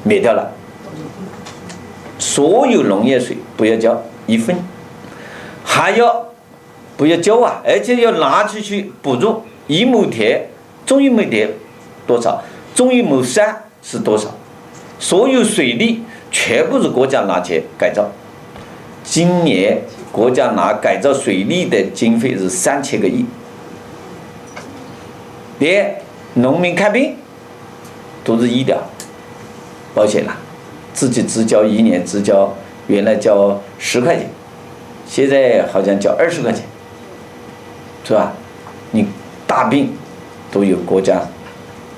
灭掉了。所有农业税不要交1分，还要不要交啊？而且要拿出去补助1亩田，中1亩田多少？中1亩3是多少？所有水利全部是国家拿钱改造。今年国家拿改造水利的经费是3000个亿，连农民看病都是医疗保险了，自己只交1年只交，原来交10块钱，现在好像交20块钱，是吧？你大病都有国家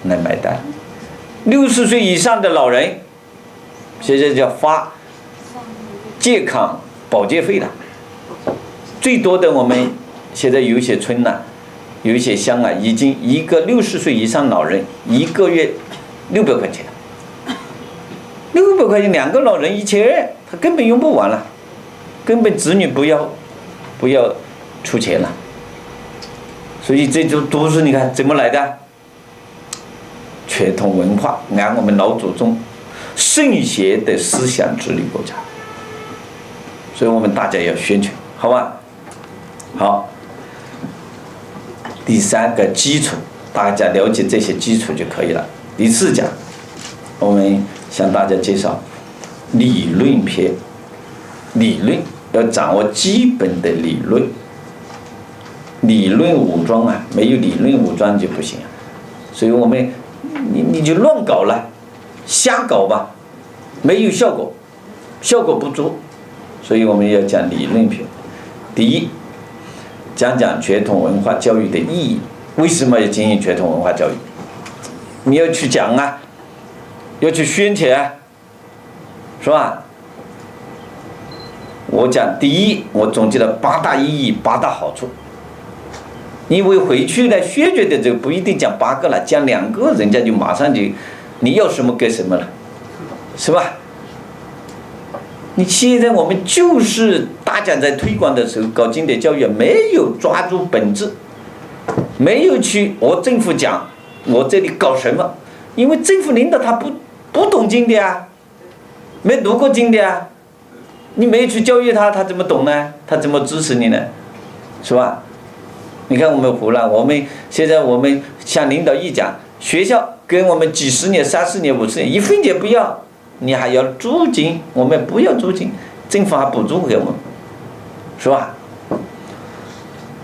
来买单。60岁以上的老人现在叫发健康保健费了，最多的我们现在有些村呢，有一些乡啊，已经一个60岁以上老人1个月600块钱，600块钱2个老人1200，他根本用不完了，根本子女不要出钱了，所以这就都是你看怎么来的？传统文化，按我们老祖宗圣贤的思想治理国家，所以我们大家要宣传，好吧？好，第3个基础，大家了解这些基础就可以了。第4讲，我们向大家介绍理论篇，理论要掌握基本的理论，理论武装啊，没有理论武装就不行啊。所以我们你就乱搞了，瞎搞吧，没有效果，效果不足，所以我们要讲理论篇。第一，讲传统文化教育的意义，为什么要进行传统文化教育？你要去讲啊，要去宣传啊，是吧？我讲第一，我总结了8大意义、8大好处。因为回去呢，宣传的这个不一定讲8个了，讲2个，人家就马上就你要什么给什么了，是吧？你现在我们就是大家在推广的时候搞经典教育，没有抓住本质，没有去我政府讲我这里搞什么，因为政府领导他不懂经典啊，没读过经典啊，你没有去教育他，他怎么懂呢？他怎么支持你呢？是吧？你看我们湖南，我们现在我们向领导一讲，学校跟我们几十年、30年、50年1分钱不要，你还要租金，我们不要租金，政府还补助给我们，是吧？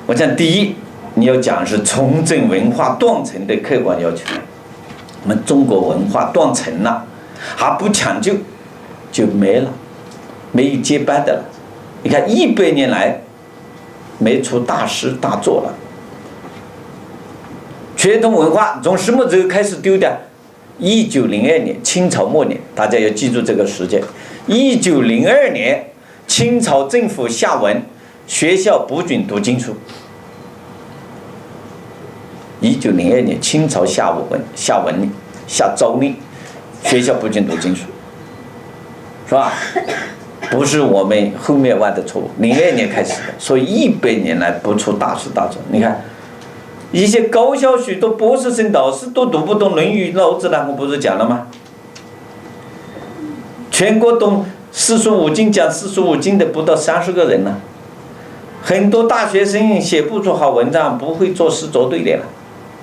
我讲第一，你要讲是重整文化断层的客观要求。我们中国文化断层了，还不抢救，就没了，没有接班的了。你看100年来没出大师大作了。传统文化从什么时候开始丢的？1902年，清朝末年，大家要记住这个时间。1902年，清朝政府下文，学校不准读经书。1902年，清朝下诏令，学校不准读经书，是吧？不是我们后面犯的错误，02年开始的，所以100年来不出大师大作。你看，一些高校许多博士生导师都读不懂《论语》《老子》了，我不是讲了吗？全国懂四书五经，讲四书五经的不到30个人了，很多大学生写不出好文章，不会作诗作对联了。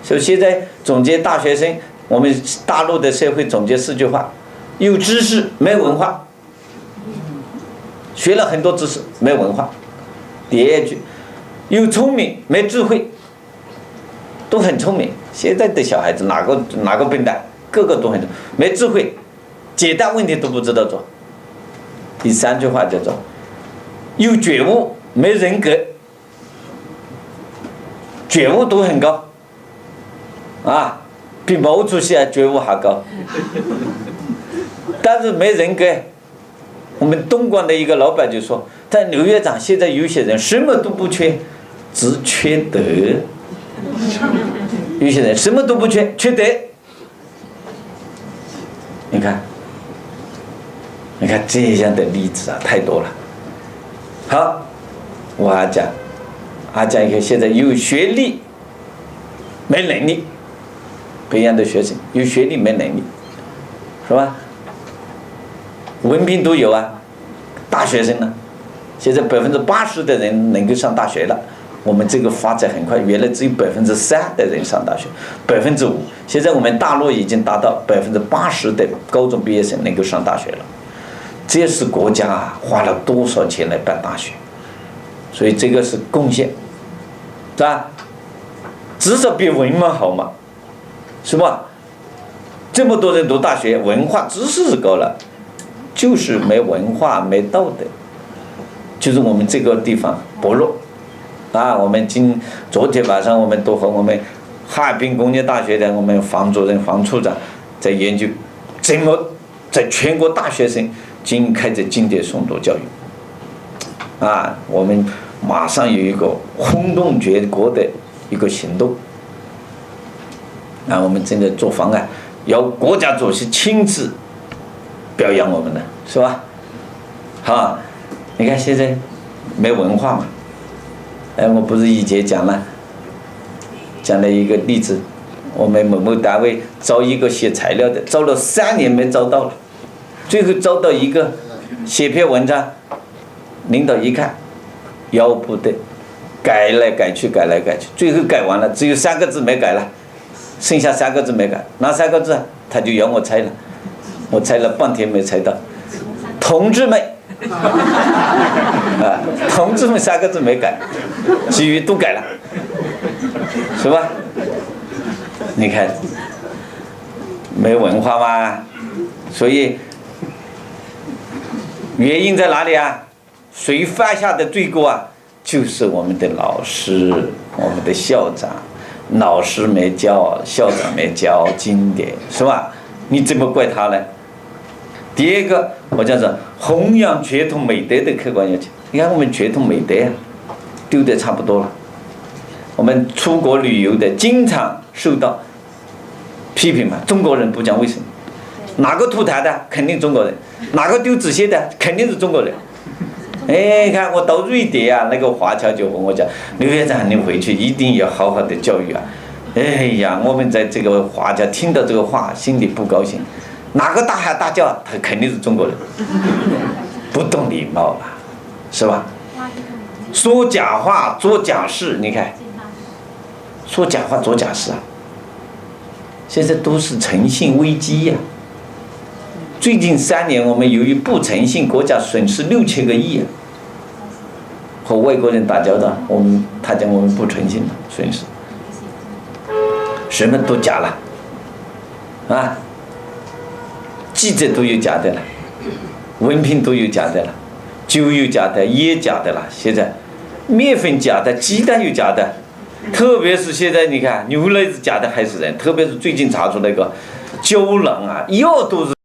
所以现在总结大学生，我们大陆的社会总结4句话：有知识没文化。学了很多知识没文化。第2句，有聪明没智慧。都很聪明，现在的小孩子哪个笨蛋？个个都很聪明，没智慧，简单问题都不知道做。第3句话叫做有觉悟没人格。觉悟都很高啊，比毛主席觉悟还高，但是没人格。我们东莞的一个老板就说，在刘院长现在有些人什么都不缺，只缺德。有些人什么都不缺，缺德。你看这样的例子啊，太多了。好，我还讲一个，现在有学历没能力培养的学生，有学历没能力，是吧？文凭都有啊，大学生呢，现在80%的人能够上大学了。我们这个发展很快，原来只有3%的人上大学，5%，现在我们大陆已经达到80%的高中毕业生能够上大学了。这是国家花了多少钱来办大学，所以这个是贡献，是吧？至少比文盲好嘛，是吧？这么多人读大学，文化知识是高了，就是没文化没道德，就是我们这个地方薄弱。我们昨天晚上我们都和我们哈尔滨工业大学的我们房主任、房处长在研究，怎么在全国大学生开展经典诵读教育。我们马上有一个轰动全国的一个行动。我们正在做方案，由国家主席亲自表扬我们的，是吧？好，你看现在没文化嘛。我不是以前讲了一个例子，我们某某单位招一个写材料的，招了3年没招到了，最后招到一个写篇文章，领导一看，腰不对，改来改去，最后改完了，只有3个字没改了，剩下3个字没改，哪3个字啊？他就要我猜了，我猜了半天没猜到，同志们。同志们3个字没改，其余都改了，是吧？你看，没文化嘛，所以原因在哪里啊？谁犯下的罪过啊？就是我们的老师，我们的校长，老师没教，校长没教经典，是吧？你怎么怪他呢？第二个，我叫做弘扬传统美德的客观要求。你看我们传统美德丢得差不多了。我们出国旅游的经常受到批评嘛，中国人不讲卫生，哪个吐痰的肯定中国人，哪个丢纸屑的肯定是中国人。看我到瑞典那个华侨就和我讲，刘院长你回去一定要好好的教育啊。我们在这个华侨听到这个话心里不高兴。哪个大喊大叫，他肯定是中国人，不懂礼貌了，是吧？说假话做假事，你看，说假话做假事现在都是诚信危机呀。最近3年，我们由于不诚信，国家损失6000个亿和外国人打交道，他讲我们不诚信了，损失，什么都假了，记者都有假的了，文凭都有假的了，酒有假的，烟假的了，现在面粉假的，鸡蛋有假的，特别是现在你看牛奶是假的害死人，特别是最近查出那个胶囊药都是。